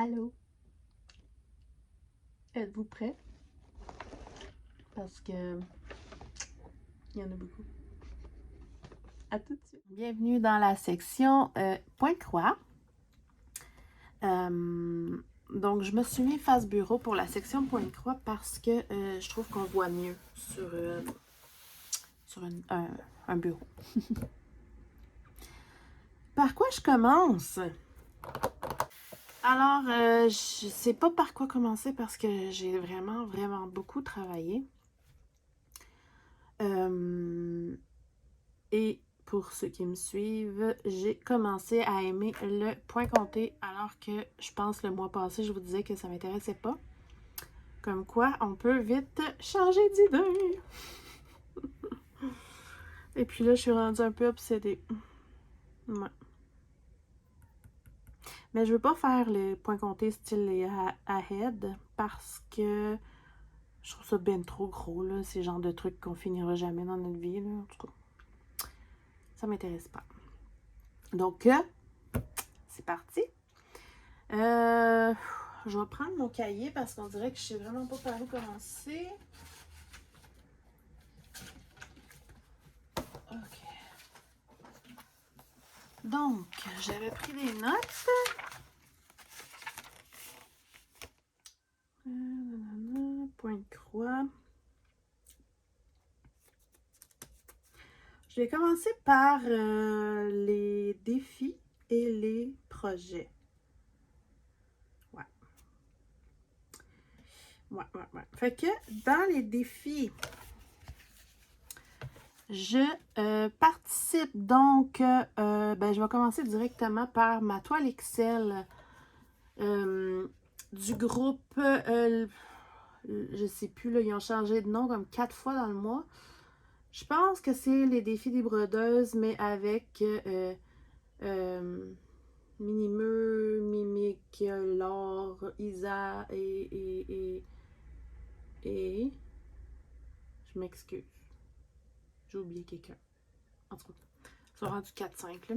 Allô? Êtes-vous prêts? Parce que il y en a beaucoup. À tout de suite. Bienvenue dans la section point-croix. Donc, je me suis mis face bureau pour la section point-croix parce que je trouve qu'on voit mieux sur un bureau. Par quoi je commence? Alors, je sais pas par quoi commencer parce que j'ai vraiment beaucoup travaillé. Et pour ceux qui me suivent, j'ai commencé à aimer le point compté alors que je pense le mois passé, je vous disais que ça m'intéressait pas. Comme quoi, on peut vite changer d'idée. Et puis là, je suis rendue un peu obsédée. Ouais. Mais je veux pas faire les points comptés style les ahead parce que je trouve ça bien trop gros, là. C'est le genre de trucs qu'on finira jamais dans notre vie, là. En tout cas, ça m'intéresse pas. Donc, c'est parti. Je vais prendre mon cahier parce qu'on dirait que je sais vraiment pas par où commencer. Ok. Donc, j'avais pris des notes. Point de croix. Je vais commencer par les défis et les projets. Ouais. Fait que dans les défis, je participe donc, je vais commencer directement par ma toile Excel du groupe, je sais plus, là, ils ont changé de nom comme 4 fois dans le mois. Je pense que c'est les défis des brodeuses, mais avec Minimeux, Mimique, Laure, Isa et je m'excuse. J'ai oublié quelqu'un. En tout cas, ils sont rendus 4-5 là.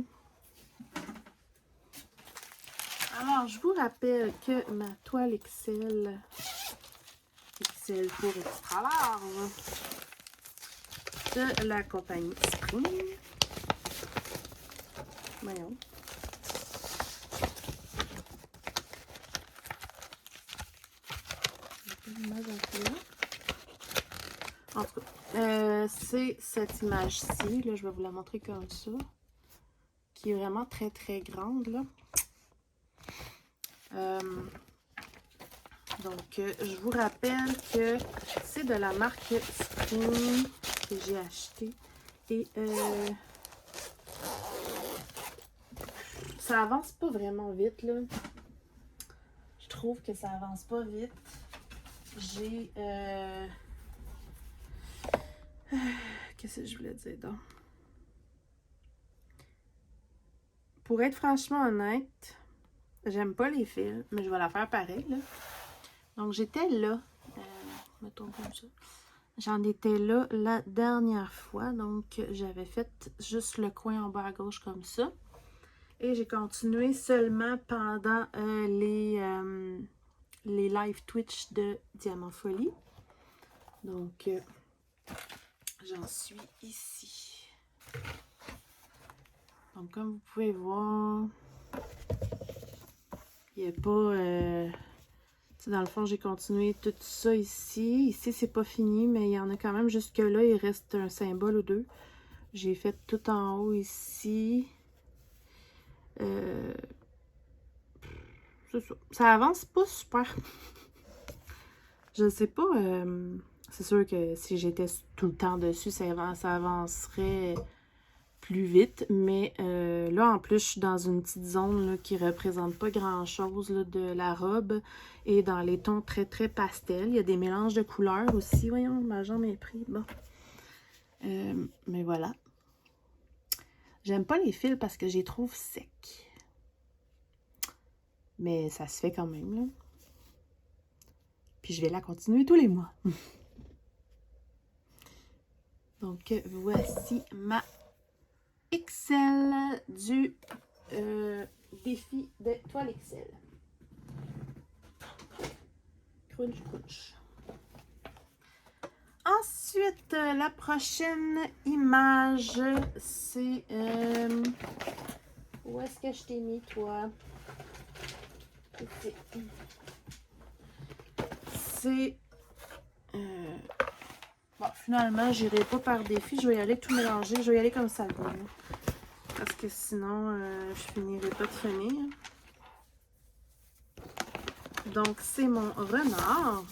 Alors, je vous rappelle que ma toile Excel pour extra large de la compagnie Spring. Voyons. En tout cas, c'est cette image-ci, là, je vais vous la montrer comme ça, qui est vraiment très grande, là. Donc, je vous rappelle que c'est de la marque Spring que j'ai acheté. Et ça avance pas vraiment vite, là. Je trouve que ça avance pas vite. J'ai... qu'est-ce que je voulais dire donc? Pour être franchement honnête, j'aime pas les fils, mais je vais la faire pareil, là. Donc, j'étais là. Mettons comme ça. J'en étais là la dernière fois. Donc, j'avais fait juste le coin en bas à gauche comme ça. Et j'ai continué seulement pendant les live Twitch de Diamant Folie. Donc, j'en suis ici. Donc, comme vous pouvez voir, il n'y a pas... dans le fond, j'ai continué tout ça ici. Ici, c'est pas fini, mais il y en a quand même jusque-là. Il reste un symbole ou deux. J'ai fait tout en haut ici. C'est ça. Ça avance pas super. Je sais pas. C'est sûr que si j'étais tout le temps dessus, ça avancerait plus vite. Mais là, en plus, je suis dans une petite zone là, qui représente pas grand-chose de la robe. Et dans les tons très pastel. Il y a des mélanges de couleurs aussi. Voyons, ma jambe est prise. Bon. Mais voilà. J'aime pas les fils parce que je les trouve secs. Mais ça se fait quand même, là. Puis je vais la continuer tous les mois. Donc, voici ma Excel du défi de toile Excel. crunch, crunch. Ensuite, la prochaine image, c'est... où est-ce que je t'ai mis, toi? C'est... bon, finalement, j'irai pas par défi. Je vais y aller tout mélanger. Je vais y aller comme ça vient. Parce que sinon, je finirai pas de finir. Donc, c'est mon renard.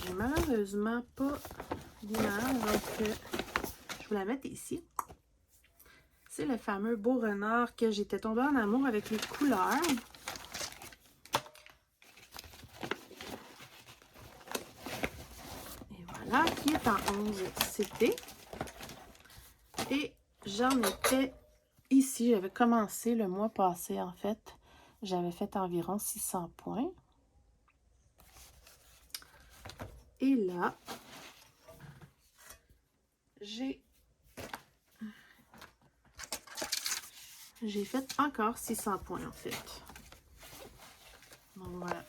J'ai malheureusement pas d'image, donc je vais la mettre ici. C'est le fameux beau renard que j'étais tombée en amour avec les couleurs. Et voilà, qui est en 11 CT. Et j'en étais ici, j'avais commencé le mois passé en fait. J'avais fait environ 600 points. Et là, j'ai fait encore 600 points en fait. Donc voilà.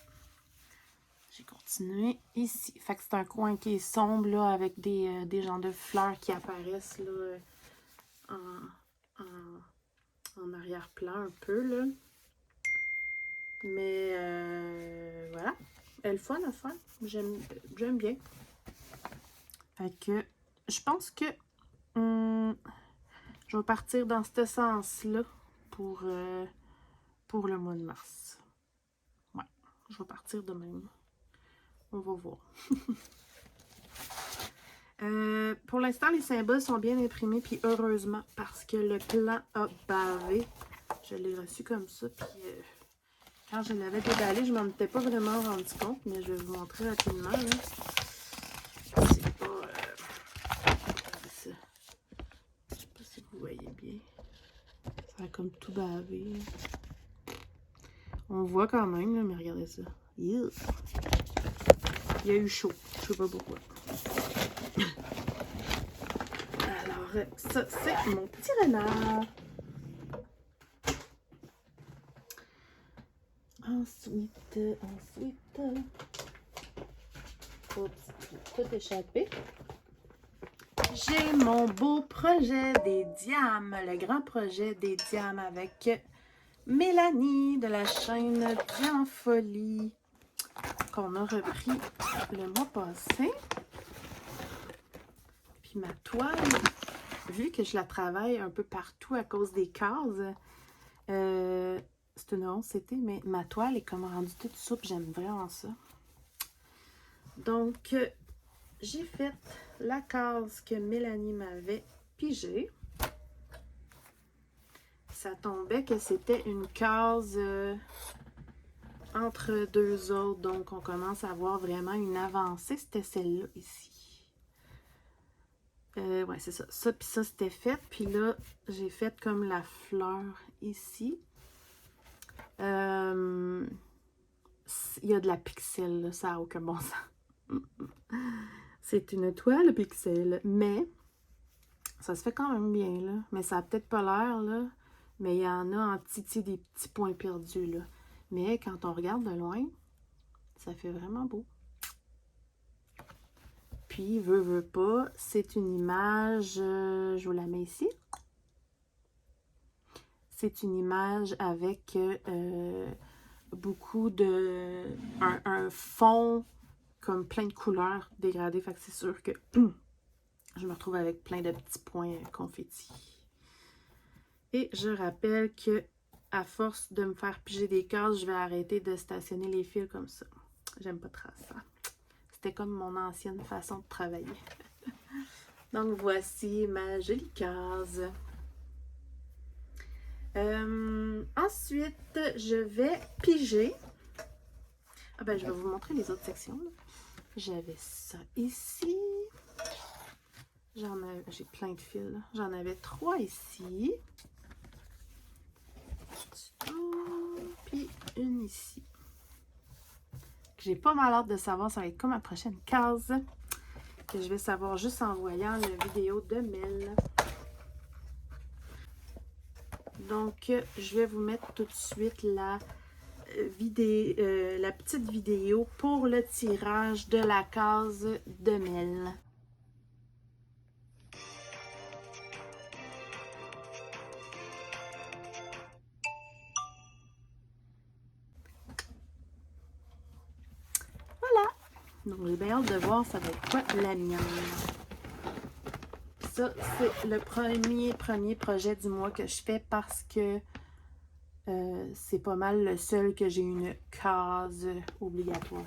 J'ai continué ici. Fait que c'est un coin qui est sombre là, avec des genres de fleurs qui apparaissent là, en arrière-plan un peu là. Mais voilà. Elle fun à faire. J'aime bien. Fait que je pense que je vais partir dans ce sens-là pour le mois de mars. Ouais, je vais partir de même. On va voir. Pour l'instant, les symboles sont bien imprimés, puis heureusement, parce que le plan a bavé. Je l'ai reçu comme ça, puis quand je l'avais déballé, je ne m'en étais pas vraiment rendu compte, mais je vais vous montrer rapidement. C'est pas... ça. Je sais pas si vous voyez bien. Ça a comme tout bavé. On voit quand même, là, mais regardez ça. Yeah. Il y a eu chaud. Je sais pas pourquoi. Alors, ça, c'est mon petit renard. Ensuite, oups, tout échappé. J'ai mon beau projet des diams, le grand projet des diams avec Mélanie de la chaîne Diamfolie qu'on a repris le mois passé. Puis ma toile, vu que je la travaille un peu partout à cause des cases, c'est une 11 CT, mais ma toile est comme rendue toute souple. J'aime vraiment ça. Donc, j'ai fait la case que Mélanie m'avait pigée. Ça tombait que c'était une case entre deux autres. Donc, on commence à voir vraiment une avancée. C'était celle-là ici. Ouais, c'est ça. Ça, puis ça, c'était fait. Puis là, j'ai fait comme la fleur ici. Il y a de la pixel, là, ça n'a aucun bon sens. C'est une toile pixel, mais ça se fait quand même bien, là. Mais ça n'a peut-être pas l'air, là. Mais il y en a en titi des petits points perdus, là. Mais quand on regarde de loin, ça fait vraiment beau. Puis, veut pas, c'est une image, je vous la mets ici. C'est une image avec beaucoup de... un fond comme plein de couleurs dégradées. Fait que c'est sûr que je me retrouve avec plein de petits points confettis. Et je rappelle que à force de me faire piger des cases, je vais arrêter de stationner les fils comme ça. J'aime pas trop ça. C'était comme mon ancienne façon de travailler. Donc voici ma jolie case. Ensuite, je vais piger. Ah ben, je vais vous montrer les autres sections. J'avais ça ici. J'ai plein de fils. J'en avais 3 ici. Puis une ici. J'ai pas mal hâte de savoir ça va être comme ma prochaine case. Que je vais savoir juste en voyant la vidéo de Mel. Donc, je vais vous mettre tout de suite la la petite vidéo pour le tirage de la case de Mel. Voilà! Donc j'ai bien hâte de voir ça va être quoi la mienne. Ça, c'est le premier projet du mois que je fais parce que c'est pas mal le seul que j'ai une case obligatoire.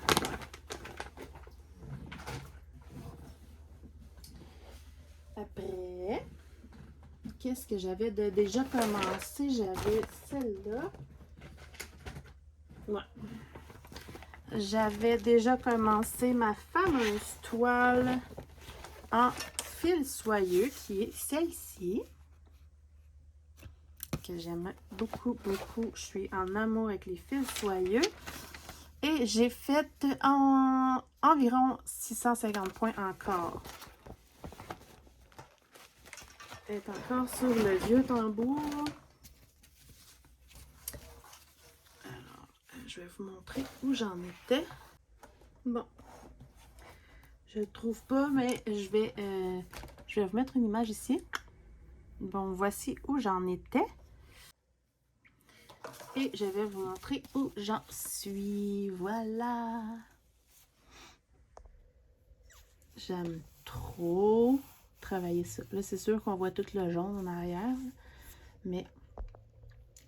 Après, qu'est-ce que j'avais de déjà commencé? J'avais celle-là. Ouais. J'avais déjà commencé ma fameuse toile en fil soyeux qui est celle-ci. Que j'aime beaucoup, beaucoup. Je suis en amour avec les fils soyeux. Et j'ai fait environ 650 points encore. Elle est encore sur le vieux tambour. Alors, je vais vous montrer où j'en étais. Bon. Je ne le trouve pas, mais je vais vous mettre une image ici. Bon, voici où j'en étais. Et je vais vous montrer où j'en suis. Voilà. J'aime trop travailler ça. Là, c'est sûr qu'on voit tout le jaune en arrière. Mais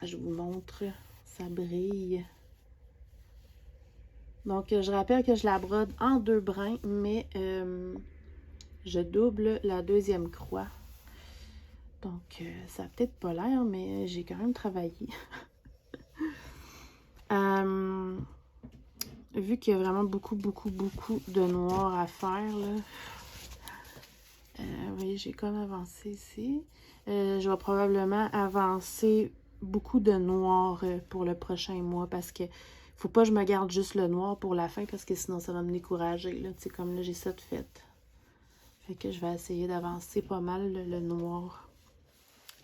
je vous montre. Ça brille. Donc, je rappelle que je la brode en 2 brins. Mais je double la deuxième croix. Donc, ça n'a peut-être pas l'air, mais j'ai quand même travaillé. Vu qu'il y a vraiment beaucoup de noir à faire, là. Vous voyez, j'ai comme avancé ici. Je vais probablement avancer beaucoup de noir pour le prochain mois parce que faut pas que je me garde juste le noir pour la fin parce que sinon ça va me décourager. Là, tu sais, comme là, j'ai ça de fait. Fait que je vais essayer d'avancer pas mal le noir.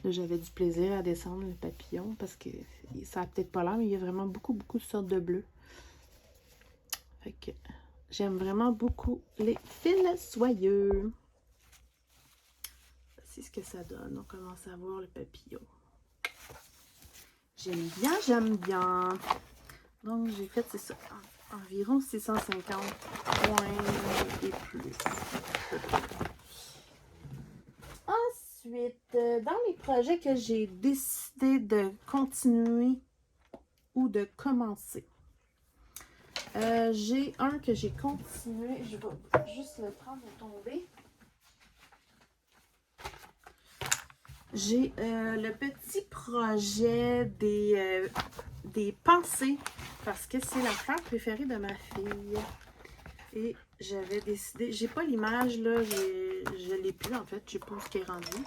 Là, j'avais du plaisir à descendre le papillon parce que ça a peut-être pas l'air, mais il y a vraiment beaucoup de sortes de bleus. Fait que j'aime vraiment beaucoup les fils soyeux. C'est ce que ça donne. On commence à voir le papillon. J'aime bien. Donc, j'ai fait, c'est ça, environ 650 points et plus. Ensuite, dans les projets que j'ai décidé de continuer ou de commencer, j'ai un que j'ai continué. Je vais juste le prendre et tomber. J'ai le petit projet des pensées parce que c'est l'affaire préférée de ma fille. Et j'avais décidé, j'ai pas l'image là, je l'ai plus en fait, je sais pas où ce qui est rendu.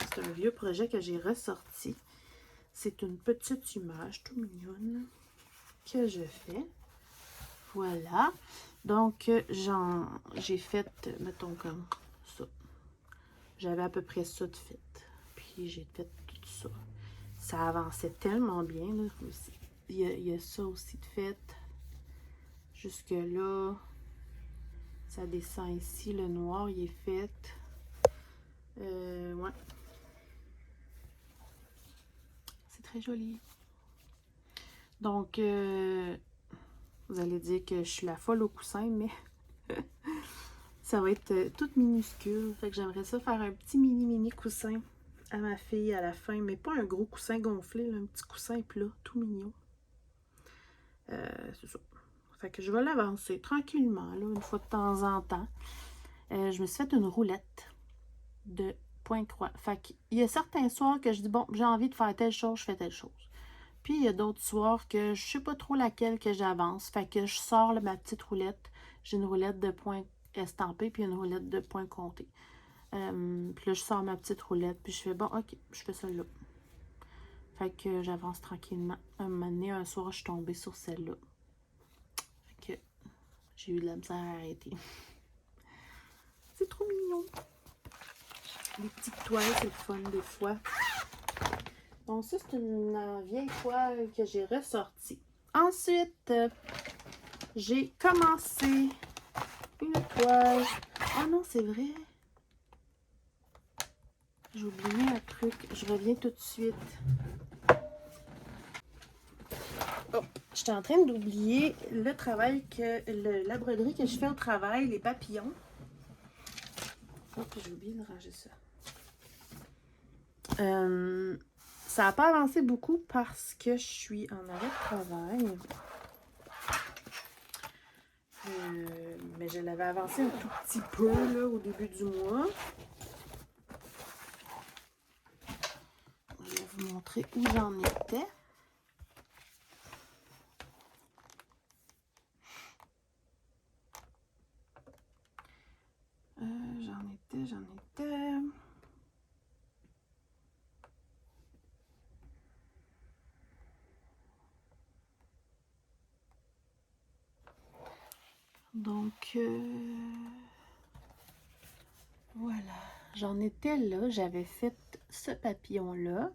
C'est un vieux projet que j'ai ressorti. C'est une petite image tout mignonne que je fais. Voilà. Donc j'ai fait, mettons comme ça. J'avais à peu près ça de fait. Puis j'ai fait tout ça. Ça avançait tellement bien. Là. Il y a ça aussi de fait. Jusque là. Ça descend ici. Le noir, il est fait. Ouais. C'est très joli. Donc, vous allez dire que je suis la folle au coussin, mais ça va être tout minuscule. Fait que j'aimerais ça faire un petit mini coussin à ma fille à la fin, mais pas un gros coussin gonflé, là, un petit coussin plat, tout mignon. C'est ça. Fait que je vais l'avancer tranquillement, là, une fois de temps en temps. Je me suis fait une roulette de point-croix. Fait qu'il y a certains soirs que je dis, bon, j'ai envie de faire telle chose, je fais telle chose. Puis il y a d'autres soirs que je sais pas trop laquelle que j'avance. Fait que je sors là, ma petite roulette. J'ai une roulette de points estampés, puis une roulette de points comptés. Puis là, je sors ma petite roulette, puis je fais, bon, ok, je fais celle-là. Fait que j'avance tranquillement. Un moment donné, un soir, je suis tombée sur celle-là. Fait que j'ai eu de la misère à arrêter. C'est trop mignon. Les petites toiles, c'est le fun des fois. Donc ça, c'est une vieille toile que j'ai ressortie. Ensuite, j'ai commencé une toile. Oh non, c'est vrai. J'ai oublié un truc. Je reviens tout de suite. Oh, j'étais en train d'oublier le travail la broderie que je fais au travail, les papillons. Oh, j'ai oublié de ranger ça. Ça n'a pas avancé beaucoup parce que je suis en arrêt de travail. Mais je l'avais avancé un tout petit peu là, au début du mois. Je vais vous montrer où j'en étais. J'en étais. Donc, voilà. J'en étais là. J'avais fait ce papillon-là.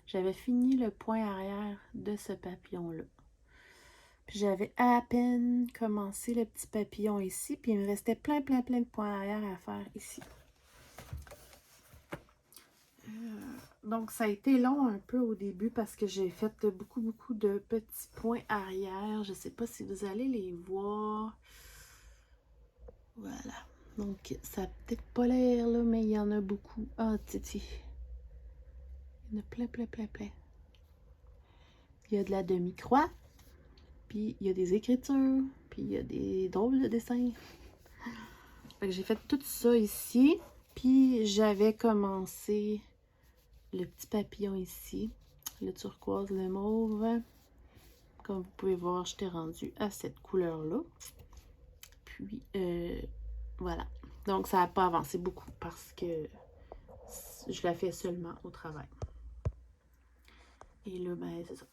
J'avais fini le point arrière de ce papillon-là. Puis j'avais à peine commencé le petit papillon ici. Puis il me restait plein de points arrière à faire ici. Donc, ça a été long un peu au début parce que j'ai fait beaucoup de petits points arrière. Je ne sais pas si vous allez les voir. Voilà. Donc, ça n'a peut-être pas l'air, là, mais il y en a beaucoup. Ah, titi. Il y en a plein. Il y a de la demi-croix. Puis, il y a des écritures. Puis, il y a des drôles de dessins. Fait que j'ai fait tout ça ici. Puis, j'avais commencé le petit papillon ici. Le turquoise, le mauve. Comme vous pouvez voir, j'étais rendue à cette couleur-là. Puis, voilà. Donc, ça n'a pas avancé beaucoup parce que je la fais seulement au travail. Et là, ben, c'est ça.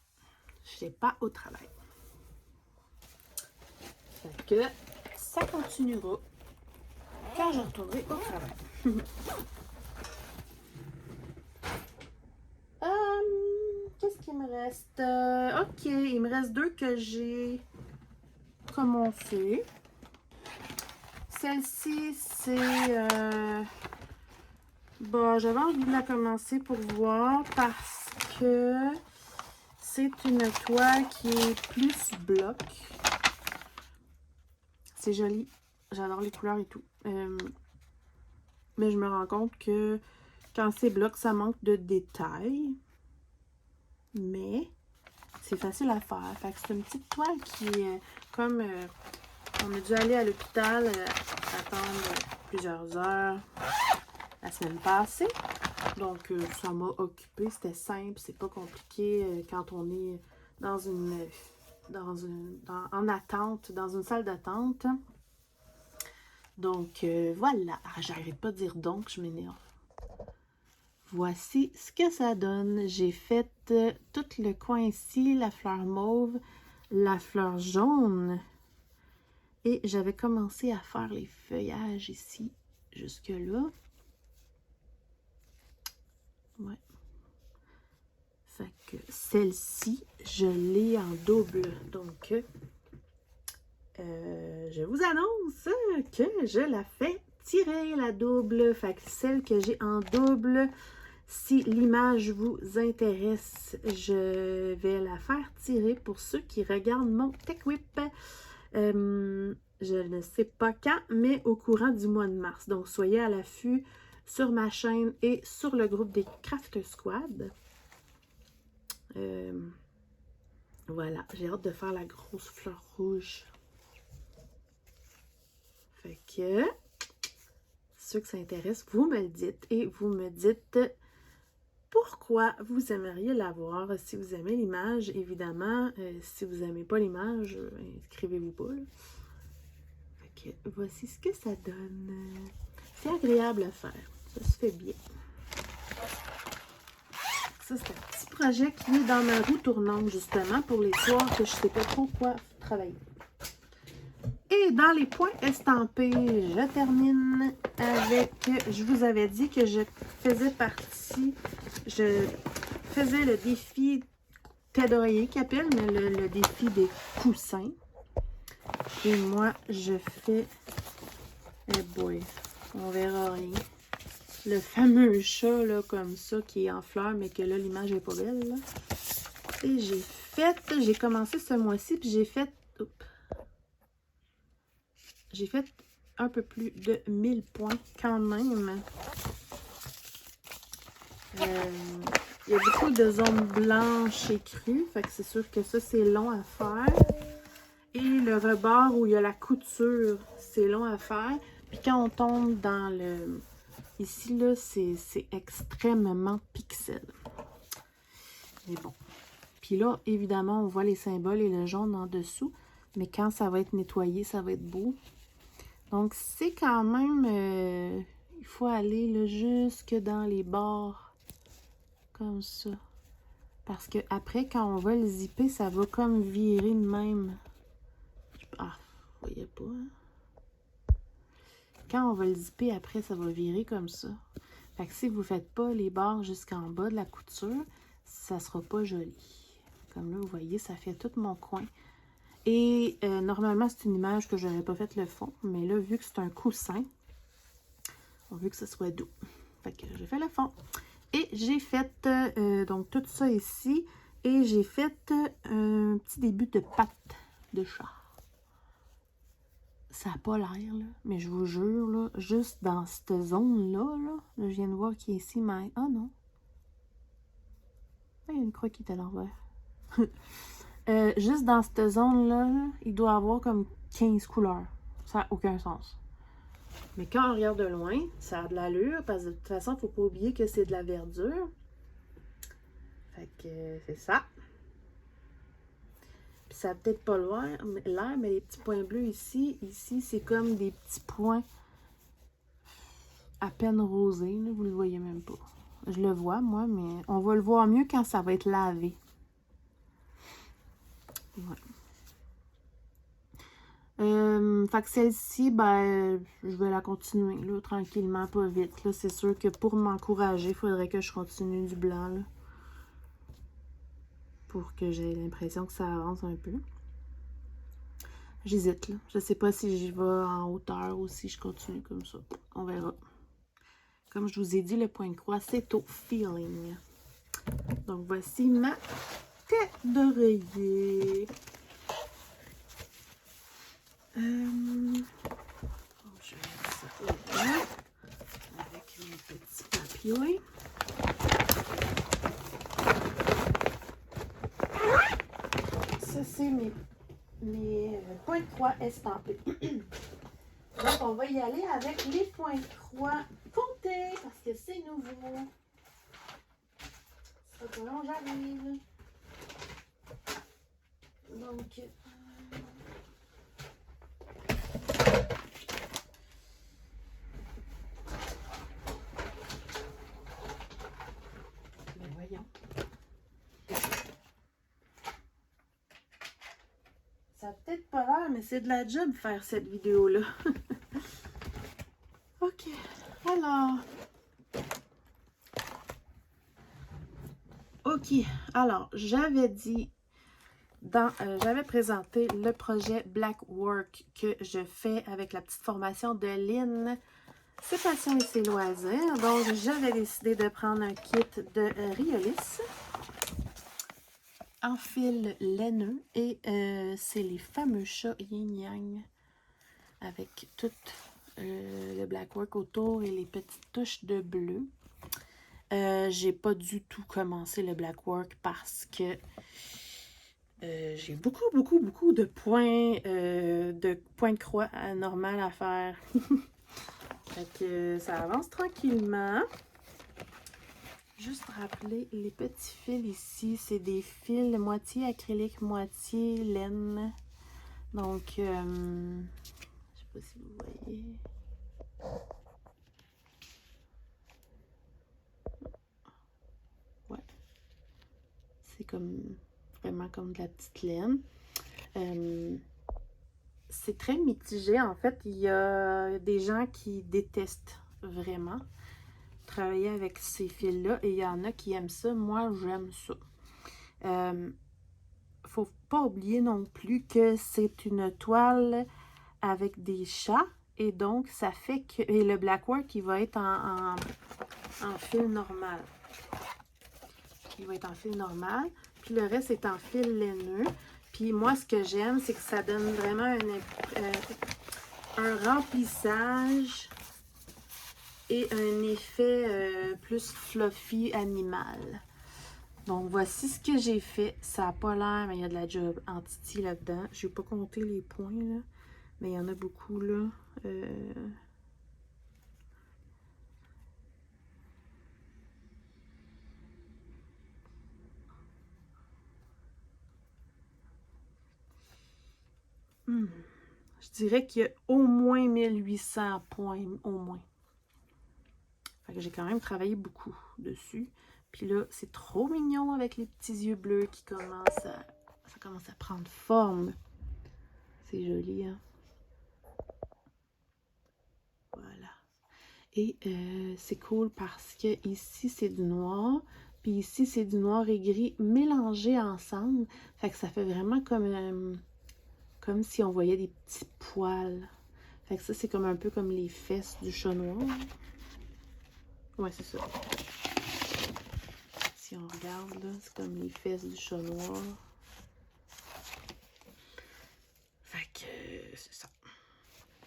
Je n'étais pas au travail. Fait que ça continuera quand je retournerai au travail. Qu'est-ce qu'il me reste? Ok, il me reste deux que j'ai commencé. Celle-ci, c'est... bon, j'avais envie de la commencer pour voir parce que c'est une toile qui est plus bloc. C'est joli. J'adore les couleurs et tout. Mais je me rends compte que quand c'est bloc, ça manque de détails. Mais c'est facile à faire. Fait que c'est une petite toile qui est comme... on a dû aller à l'hôpital attendre plusieurs heures la semaine passée. Donc, ça m'a occupé. C'était simple. C'est pas compliqué quand on est en attente, dans une salle d'attente. Donc, voilà. J'arrête pas de dire donc, je m'énerve. Voici ce que ça donne. J'ai fait tout le coin ici, la fleur mauve, la fleur jaune. Et j'avais commencé à faire les feuillages ici, jusque-là. Ouais. Fait que celle-ci, je l'ai en double. Donc, je vous annonce que je la fais tirer, la double. Fait que celle que j'ai en double, si l'image vous intéresse, je vais la faire tirer pour ceux qui regardent mon Tech Whip. Je ne sais pas quand, mais au courant du mois de mars. Donc, soyez à l'affût sur ma chaîne et sur le groupe des Craft Squad. Voilà, j'ai hâte de faire la grosse fleur rouge. Fait que, ceux que ça intéresse, vous me le dites et vous me dites pourquoi vous aimeriez la voir. Si vous aimez l'image, évidemment. Si vous n'aimez pas l'image, inscrivez-vous pas. Là. Fait que, voici ce que ça donne. C'est agréable à faire. Ça se fait bien. Ça, c'est un petit projet qui est dans ma roue tournante, justement, pour les soirs que je ne sais pas trop quoi travailler. Et dans les points estampés, je termine avec... Je vous avais dit que je faisais partie... Je faisais le défi Ted qui appelle, mais le défi des coussins. Et moi, je fais... Eh boy, on verra rien. Le fameux chat, là, comme ça, qui est en fleurs, mais que là, l'image est pas belle, là. Et j'ai commencé ce mois-ci, puis j'ai fait un peu plus de 1000 points quand même. Il y a beaucoup de zones blanches écrues, fait que c'est sûr que ça, c'est long à faire. Et le rebord où il y a la couture, c'est long à faire. Puis quand on tombe dans le... Ici, là, c'est extrêmement pixel. Mais bon. Puis là, évidemment, on voit les symboles et le jaune en dessous. Mais quand ça va être nettoyé, ça va être beau. Donc, c'est quand même... il faut aller là, jusque dans les bords. Comme ça. Parce que après, quand on va le zipper, ça va comme virer de même. Ah, vous voyez pas, hein? Quand on va le zipper, après, ça va virer comme ça. Fait que si vous ne faites pas les bords jusqu'en bas de la couture, ça ne sera pas joli. Comme là, vous voyez, ça fait tout mon coin. Et normalement, c'est une image que je n'aurais pas fait le fond. Mais là, vu que c'est un coussin, on veut que ce soit doux. Fait que j'ai fait le fond. Et j'ai fait donc tout ça ici. Et j'ai fait un petit début de patte de chat. Ça n'a pas l'air, là. Mais je vous jure, là, juste dans cette zone-là, là, je viens de voir qu'il est ici, mais... Ah non! Il y a une croix qui est à l'envers. Juste dans cette zone-là, là, il doit avoir comme 15 couleurs. Ça n'a aucun sens. Mais quand on regarde de loin, ça a de l'allure, parce que de toute façon, il ne faut pas oublier que c'est de la verdure. Fait que c'est ça. Puis ça n'a peut-être pas l'air, mais les petits points bleus ici, c'est comme des petits points à peine rosés. Là, vous ne le voyez même pas. Je le vois, moi, mais on va le voir mieux quand ça va être lavé. Ouais. Fait que celle-ci, ben, je vais la continuer, là, tranquillement, pas vite. Là, c'est sûr que pour m'encourager, il faudrait que je continue du blanc, là. Pour que j'ai l'impression que ça avance un peu. J'hésite, là. Je sais pas si j'y vais en hauteur ou si je continue comme ça. On verra. Comme je vous ai dit, le point de croix, c'est au feeling. Donc, voici ma tête d'oreiller. Je vais mettre ça là-dedans avec mes petits papiers. Ça, c'est mes points de croix estampés. Donc, on va y aller avec les points de croix comptés parce que c'est nouveau. Ça fait long, j'arrive. Donc, voyons. Ça n'a peut-être pas l'air, mais c'est de la job faire cette vidéo-là. OK. Alors. OK. Alors, j'avais dit j'avais présenté le projet Black Work que je fais avec la petite formation de Lynn. Ses passions et ses loisirs. Donc, j'avais décidé de prendre un kit de Riolis en fil laineux. Et c'est les fameux chats Yin Yang avec tout le Black Work autour et les petites touches de bleu. J'ai pas du tout commencé le Black Work parce que j'ai beaucoup de points de croix normales à faire. Fait que ça avance tranquillement. Juste rappeler, les petits fils ici, c'est des fils moitié acrylique, moitié laine. Donc, je sais pas si vous voyez. Ouais. C'est comme vraiment comme de la petite laine. C'est très mitigé. En fait, il y a des gens qui détestent vraiment travailler avec ces fils-là et il y en a qui aiment ça. Moi, j'aime ça. Faut pas oublier non plus que c'est une toile avec des chats et donc ça fait que... Et le blackwork, il va être en fil normal. Il va être en fil normal. Puis le reste est en fil laineux. Puis moi, ce que j'aime, c'est que ça donne vraiment un remplissage et un effet plus fluffy animal. Donc, voici ce que j'ai fait. Ça n'a pas l'air, mais il y a de la job en titi là-dedans. Je n'ai pas compté les points, là, mais il y en a beaucoup, là. Je dirais qu'il y a au moins 1800 points, au moins. Fait que j'ai quand même travaillé beaucoup dessus. Puis là, c'est trop mignon avec les petits yeux bleus qui commencent à... Ça commence à prendre forme. C'est joli, hein? Voilà. Et c'est cool parce que ici, c'est du noir. Puis ici, c'est du noir et gris mélangés ensemble. Fait que ça fait vraiment comme si on voyait des petits poils. Fait que ça, c'est comme un peu comme les fesses du chat noir. Ouais, c'est ça. Si on regarde, là, c'est comme les fesses du chat noir. Fait que c'est ça.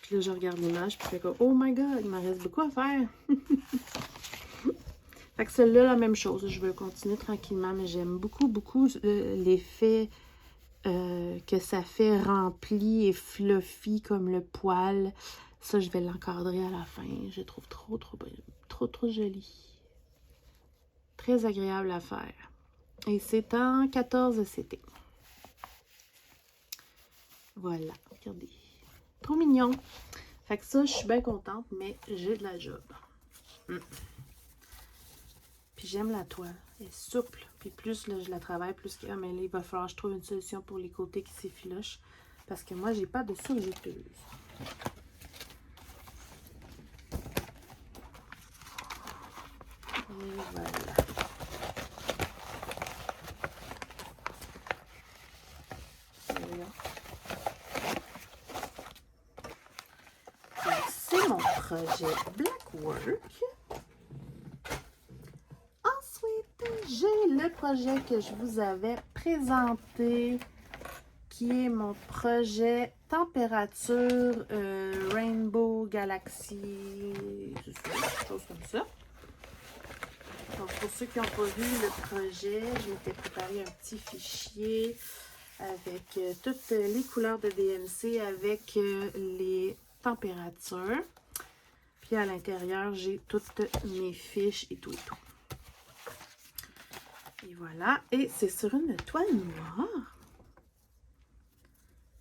Puis là, je regarde l'image, puis je fais comme, oh my god, il m'en reste beaucoup à faire. Fait que celle-là, la même chose. Je vais continuer tranquillement, mais j'aime beaucoup, beaucoup l'effet que ça fait rempli et fluffy comme le poil. Ça, je vais l'encadrer à la fin. Je le trouve trop joli. Très agréable à faire. Et c'est en 14 CT. Voilà, regardez. Trop mignon. Fait que ça, je suis bien contente, mais j'ai de la job. Puis j'aime la toile. Elle est souple. Puis plus là, je la travaille, plus que... Ah, mais là, il va falloir que je trouve une solution pour les côtés qui s'effilochent. Parce que moi, j'ai pas de surjeteuse. Et voilà. C'est mon projet Blackwork. Ensuite, j'ai le projet que je vous avais présenté, qui est mon projet température Rainbow Galaxy, quelque chose comme ça. Donc, pour ceux qui n'ont pas vu le projet, je m'étais préparé un petit fichier avec toutes les couleurs de DMC, avec les températures. Puis à l'intérieur, j'ai toutes mes fiches et tout et tout. Et voilà. Et c'est sur une toile noire.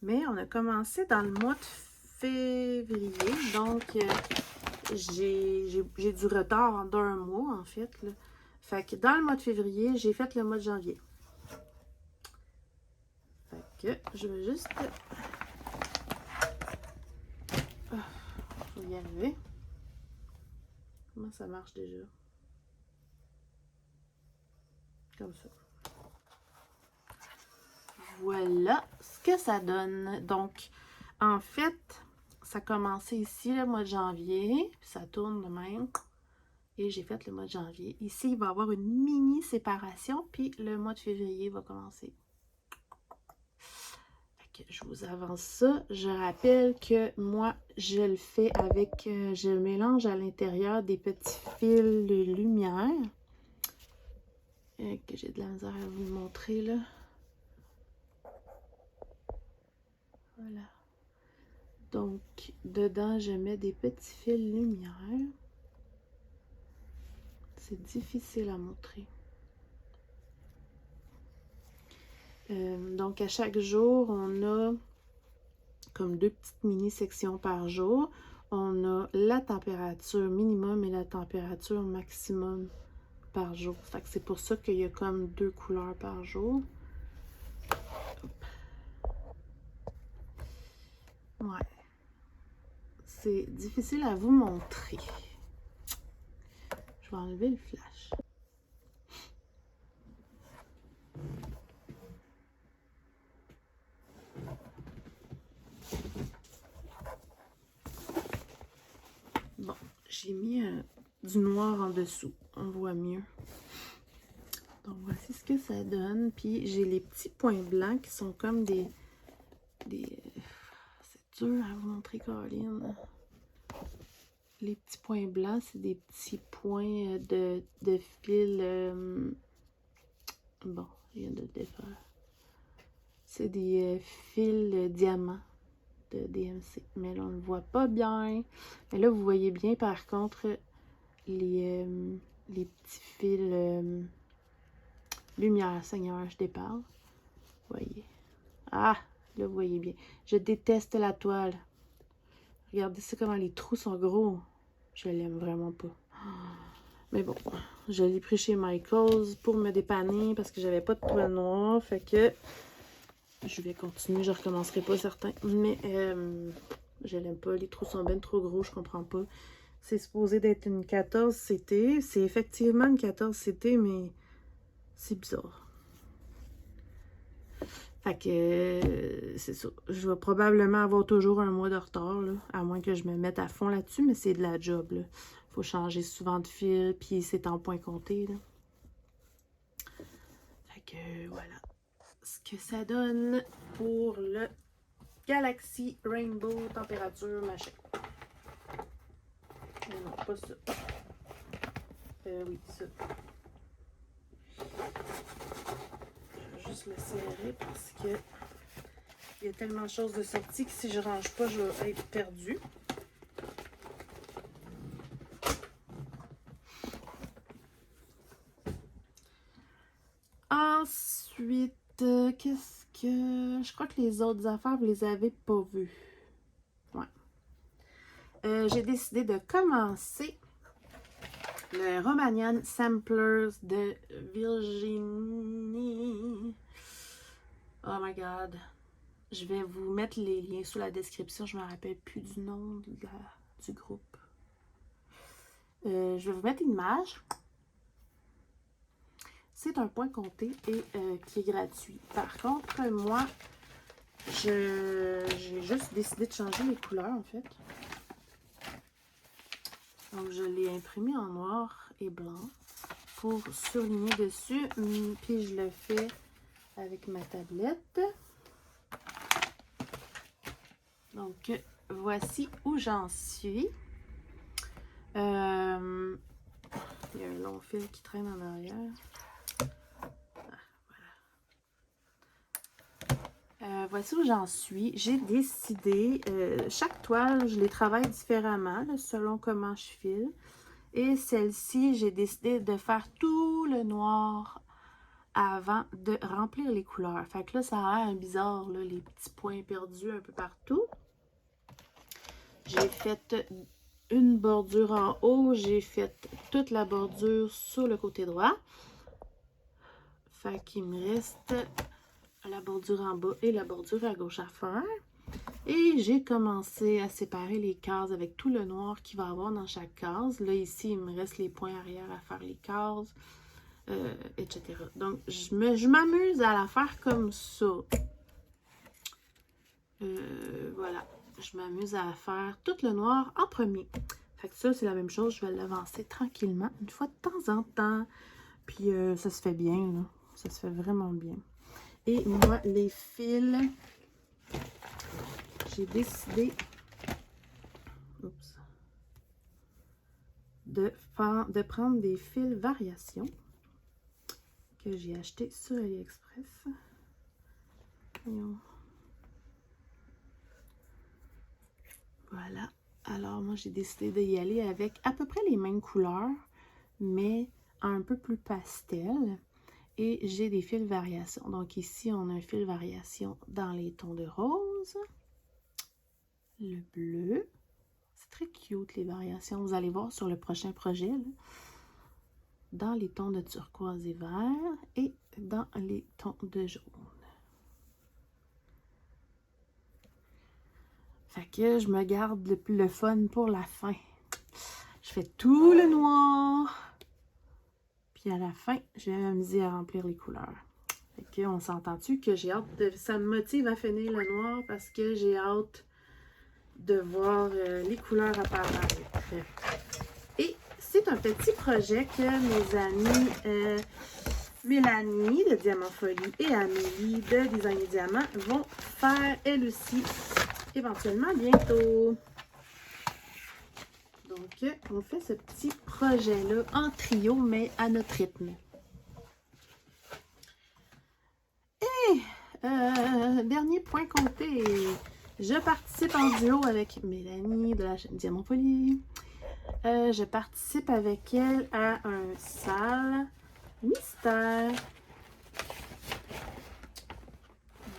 Mais on a commencé dans le mois de février. Donc, j'ai du retard d'un mois, en fait. Là. Fait que dans le mois de février, j'ai fait le mois de janvier. Fait que je vais juste... je vais y arriver. Comment ça marche déjà? Comme ça. Voilà ce que ça donne. Donc, en fait, ça a commencé ici le mois de janvier. Puis ça tourne de même. Et j'ai fait le mois de janvier. Ici, il va y avoir une mini séparation. Puis le mois de février va commencer. Fait que je vous avance ça. Je rappelle que moi, je le fais avec... je mélange à l'intérieur des petits fils de lumière. Que j'ai de la misère à vous montrer là. Voilà. Donc, dedans, je mets des petits fils lumière. C'est difficile à montrer. Donc, à chaque jour, on a comme 2 petites mini-sections par jour. On a la température minimum et la température maximum par jour. Fait que c'est pour ça qu'il y a comme 2 couleurs par jour. Ouais. C'est difficile à vous montrer. Je vais enlever le flash. Bon, j'ai mis du noir en dessous. On voit mieux. Donc, voici ce que ça donne. Puis, j'ai les petits points blancs qui sont comme des... C'est dur à vous montrer, Caroline. Les petits points blancs, c'est des petits points de fil... Bon, je viens de le défaire. C'est des fils diamants de DMC. Mais là, on ne le voit pas bien. Mais là, vous voyez bien, par contre, les petits fils lumière, Seigneur, je déparle. Vous voyez. Ah, là, vous voyez bien. Je déteste la toile. Regardez ça, comment les trous sont gros. Je l'aime vraiment pas. Mais bon, je l'ai pris chez Michaels pour me dépanner parce que j'avais pas de toile noire. Fait que je vais continuer, je recommencerai pas certain. Mais je l'aime pas. Les trous sont bien trop gros, je comprends pas. C'est supposé d'être une 14 CT. C'est effectivement une 14 CT, mais c'est bizarre. Fait que c'est ça. Je vais probablement avoir toujours un mois de retard, là, à moins que je me mette à fond là-dessus, mais c'est de la job, là. Faut changer souvent de fil, puis c'est en point compté, là. Fait que voilà ce que ça donne pour le Galaxy Rainbow température machin. Mais non, pas ça. Oui, ça. Je vais juste le serrer parce que il y a tellement de choses de sortie que si je range pas, je vais être perdue. Ensuite, qu'est-ce que... Je crois que les autres affaires, vous les avez pas vues. Ouais. J'ai décidé de commencer le Romanian Samplers de Virginie. Oh my God. Je vais vous mettre les liens sous la description. Je me rappelle plus du nom du groupe. Je vais vous mettre une image. C'est un point compté et qui est gratuit. Par contre, moi, j'ai juste décidé de changer les couleurs, en fait. Donc, je l'ai imprimé en noir et blanc pour surligner dessus. Puis, je le fais avec ma tablette. Donc, voici où j'en suis. Il y a un long fil qui traîne en arrière. Voici où j'en suis. J'ai décidé, chaque toile, je les travaille différemment, là, selon comment je file. Et celle-ci, j'ai décidé de faire tout le noir avant de remplir les couleurs. Fait que là, ça a l'air bizarre, là, les petits points perdus un peu partout. J'ai fait une bordure en haut, j'ai fait toute la bordure sur le côté droit. Fait qu'il me reste la bordure en bas et la bordure à gauche à faire. Et j'ai commencé à séparer les cases avec tout le noir qu'il va y avoir dans chaque case. Là, ici, il me reste les points arrière à faire les cases, etc. Donc, je m'amuse à la faire comme ça. Voilà. Je m'amuse à faire tout le noir en premier. Fait que ça, c'est la même chose. Je vais l'avancer tranquillement, une fois de temps en temps. Puis, ça se fait bien, là. Ça se fait vraiment bien. Et moi, les fils, j'ai décidé de prendre des fils variations que j'ai acheté sur AliExpress. Voyons. Voilà. Alors, moi, j'ai décidé d'y aller avec à peu près les mêmes couleurs, mais un peu plus pastel. Et j'ai des fils variations. Donc, ici, on a un fil variation dans les tons de rose, le bleu. C'est très cute, les variations. Vous allez voir sur le prochain projet, là. Dans les tons de turquoise et vert et dans les tons de jaune. Fait que je me garde le fun pour la fin. Je fais tout le noir Puis à la fin, je vais m'amuser à remplir les couleurs. Fait que on s'entend-tu que j'ai hâte de... Ça me motive à finir le noir parce que j'ai hâte de voir les couleurs apparaître. Et c'est un petit projet que mes amies Mélanie de Diamant Folie et Amélie de Design et Diamant vont faire elles aussi éventuellement bientôt. Donc, on fait ce petit projet-là en trio, mais à notre rythme. Et dernier point compté. Je participe en duo avec Mélanie de la chaîne Diamant Folie. Je participe avec elle à un salle mystère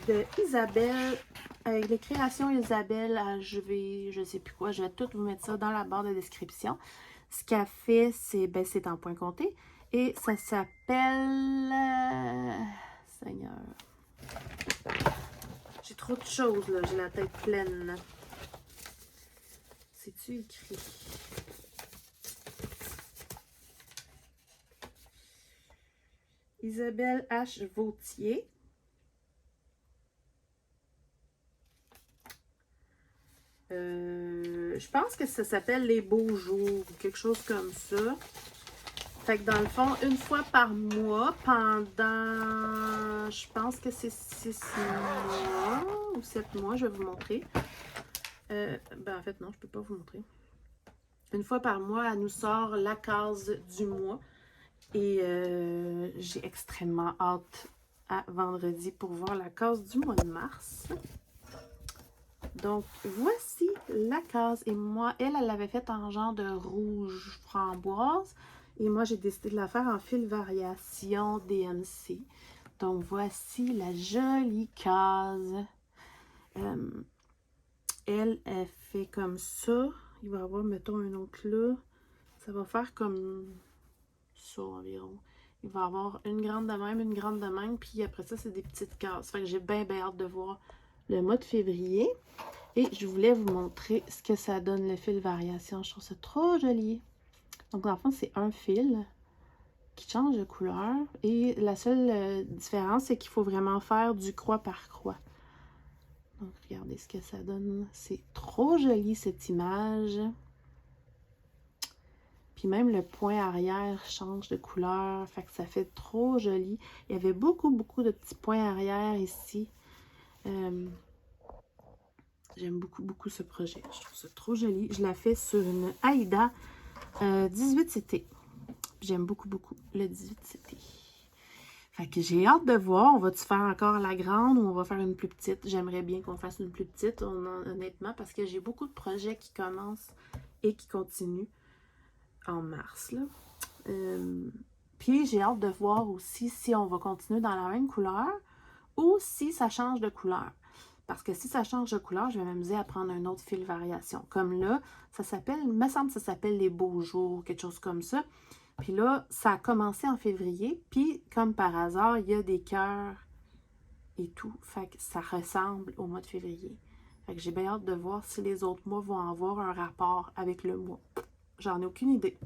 de Isabelle, avec les créations Isabelle HV, je sais plus quoi, je vais tout vous mettre ça dans la barre de description. Ce qu'elle fait, c'est en point compté, et ça s'appelle... Seigneur. J'ai trop de choses, là, j'ai la tête pleine. C'est-tu écrit? Isabelle H. Vautier. Je pense que ça s'appelle Les Beaux Jours, ou quelque chose comme ça. Fait que dans le fond, une fois par mois, pendant, je pense que c'est 6 mois ou 7 mois, je vais vous montrer. En fait, non, je peux pas vous montrer. Une fois par mois, elle nous sort la case du mois. Et j'ai extrêmement hâte à vendredi pour voir la case du mois de mars. Donc, voici la case. Et moi, elle l'avait faite en genre de rouge framboise. Et moi, j'ai décidé de la faire en fil variation DMC. Donc, voici la jolie case. Elle fait comme ça. Il va y avoir, mettons, un autre là. Ça va faire comme ça environ. Il va y avoir une grande de même, une grande de même. Puis après ça, c'est des petites cases. Fait que j'ai bien hâte de voir le mois de février. Et je voulais vous montrer ce que ça donne, le fil variation. Je trouve ça trop joli. Donc, dans le fond, c'est un fil qui change de couleur. Et la seule différence, c'est qu'il faut vraiment faire du croix par croix. Donc, regardez ce que ça donne. C'est trop joli, cette image. Puis même le point arrière change de couleur. Fait que ça fait trop joli. Il y avait beaucoup de petits points arrière ici. J'aime beaucoup ce projet. Je trouve ça trop joli. Je la fais sur une Aïda 18CT. J'aime beaucoup le 18CT. Fait que j'ai hâte de voir. On va-tu faire encore la grande ou on va faire une plus petite? J'aimerais bien qu'on fasse une plus petite, honnêtement, parce que j'ai beaucoup de projets qui commencent et qui continuent en mars. Là. Puis j'ai hâte de voir aussi si on va continuer dans la même couleur ou si ça change de couleur. Parce que si ça change de couleur, je vais m'amuser à prendre un autre fil variation. Comme là, ça s'appelle, il me semble que ça s'appelle Les Beaux Jours, quelque chose comme ça. Puis là, ça a commencé en février. Puis, comme par hasard, il y a des cœurs et tout. Fait que ça ressemble au mois de février. Fait que j'ai bien hâte de voir si les autres mois vont avoir un rapport avec le mois. J'en ai aucune idée.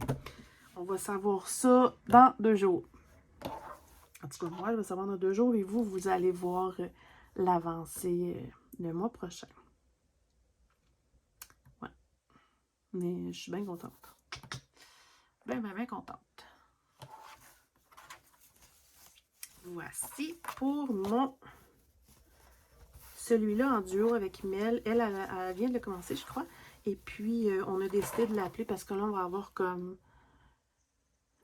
On va savoir ça dans 2 jours. En tout cas, moi, je vais savoir dans 2 jours et vous allez voir l'avancée le mois prochain. Ouais. Mais je suis bien contente. Bien contente. Voici pour mon... Celui-là en duo avec Mel. Elle vient de le commencer, je crois. Et puis, on a décidé de l'appeler parce que là, on va avoir comme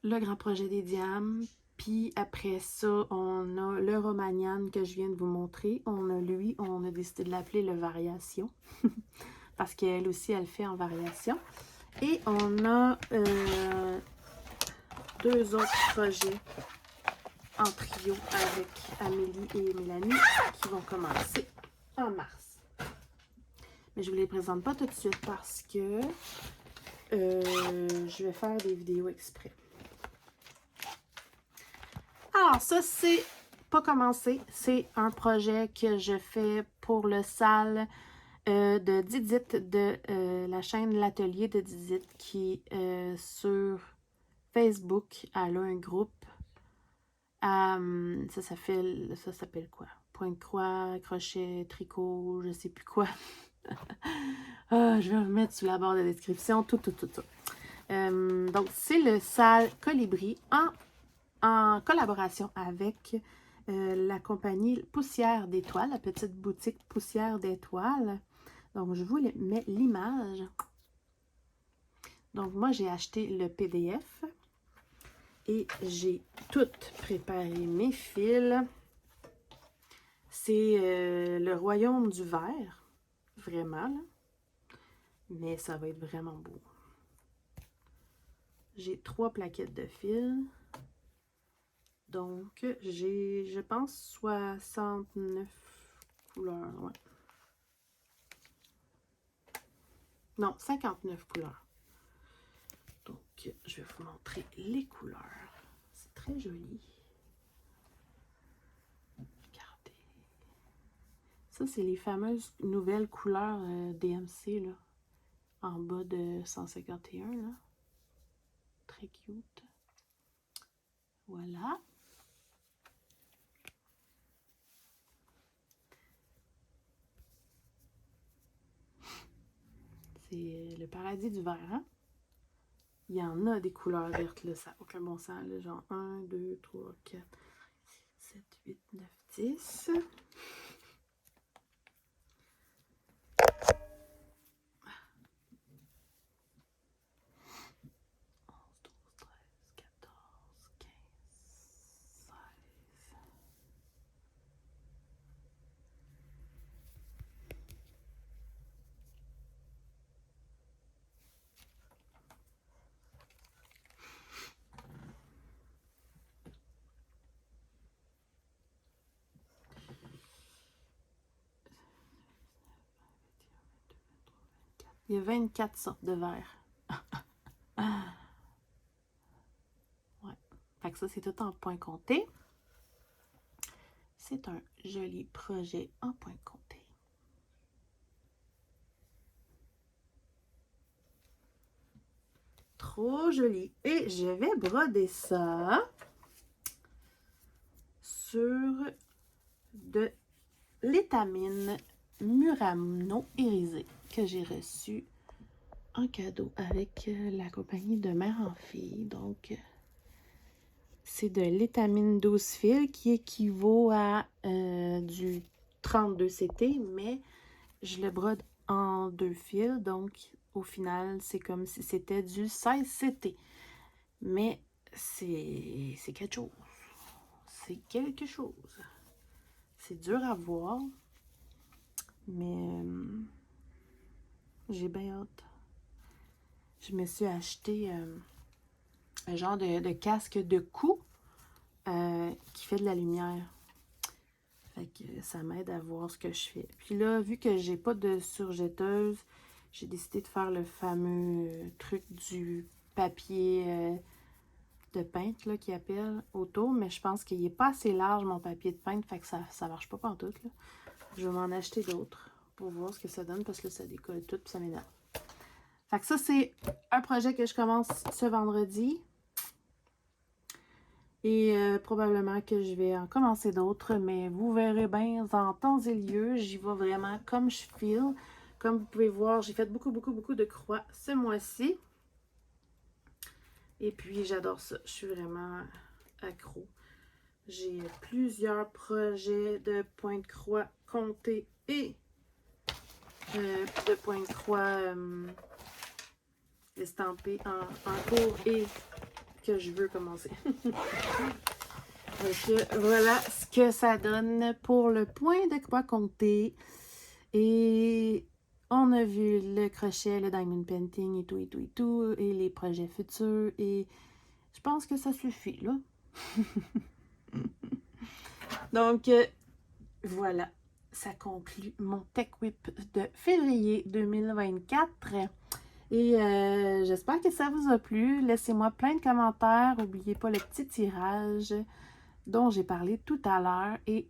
le grand projet des diamants. Puis après ça, on a le Romagnan que je viens de vous montrer. On a décidé de l'appeler le Variation. Parce qu'elle aussi, elle fait en variation. Et on a 2 autres projets en trio avec Amélie et Mélanie qui vont commencer en mars. Mais je ne vous les présente pas tout de suite parce que je vais faire des vidéos exprès. Alors, ça, c'est pas commencé. C'est un projet que je fais pour le salle de Didit de la chaîne L'Atelier de Didit qui est sur Facebook, elle a un groupe. Ça s'appelle quoi? Point de croix, crochet, tricot, je sais plus quoi. Je vais remettre sous la barre de description, tout. Donc, c'est le Sale Colibri en collaboration avec la compagnie Poussière d'étoiles, la petite boutique Poussière d'étoiles. Donc, je vous mets l'image. Donc, moi, j'ai acheté le PDF et j'ai tout préparé mes fils. C'est le royaume du verre, vraiment, là. Mais ça va être vraiment beau. J'ai 3 plaquettes de fils. Donc, j'ai, je pense, 69 couleurs. Ouais. Non, 59 couleurs. Donc, je vais vous montrer les couleurs. C'est très joli. Regardez. Ça, c'est les fameuses nouvelles couleurs DMC, là. En bas de 151, là. Très cute. Voilà. C'est le paradis du vert, hein? Il y en a des couleurs vertes, là, ça n'a aucun bon sens, là, genre 1, 2, 3, 4, 7, 8, 9, 10. 12, 13, 14, 15, 16. Il y a 24 sortes de verres. Ouais. Fait que ça, c'est tout en point compté. C'est un joli projet en point compté. Trop joli. Et je vais broder ça sur de l'étamine Murano irisée que j'ai reçu en cadeau avec la compagnie de Mère en Fille. Donc, c'est de l'étamine 12 fils qui équivaut à du 32 CT, mais je le brode en 2 fils. Donc, au final, c'est comme si c'était du 16 CT. Mais c'est quelque chose. C'est quelque chose. C'est dur à voir. Mais j'ai bien hâte. Je me suis acheté un genre de casque de cou qui fait de la lumière. Fait que ça m'aide à voir ce que je fais. Puis là, vu que j'ai pas de surjetteuse, j'ai décidé de faire le fameux truc du papier de peintre là, qui appelle autour. Mais je pense qu'il n'est pas assez large, mon papier de peintre. Fait que ça marche pas pantoute, là. Je vais m'en acheter d'autres pour voir ce que ça donne parce que là, ça décolle tout et ça m'énerve. Fait que ça, c'est un projet que je commence ce vendredi. Et probablement que je vais en commencer d'autres, mais vous verrez bien en temps et lieu. J'y vais vraiment comme je file. Comme vous pouvez voir, j'ai fait beaucoup de croix ce mois-ci. Et puis, j'adore ça. Je suis vraiment accro. J'ai plusieurs projets de points de croix comptés et de points de croix estampés en cours et que je veux commencer. Donc, voilà ce que ça donne pour le point de croix compté. Et on a vu le crochet, le diamond painting et tout, et les projets futurs. Et je pense que ça suffit, là. Donc, voilà. Ça conclut mon Tech Whip de février 2024. Et j'espère que ça vous a plu. Laissez-moi plein de commentaires. N'oubliez pas le petit tirage dont j'ai parlé tout à l'heure. Et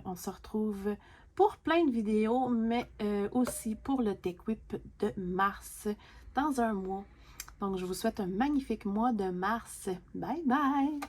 on se retrouve pour plein de vidéos, mais aussi pour le Tech Whip de mars dans un mois. Donc, je vous souhaite un magnifique mois de mars. Bye bye!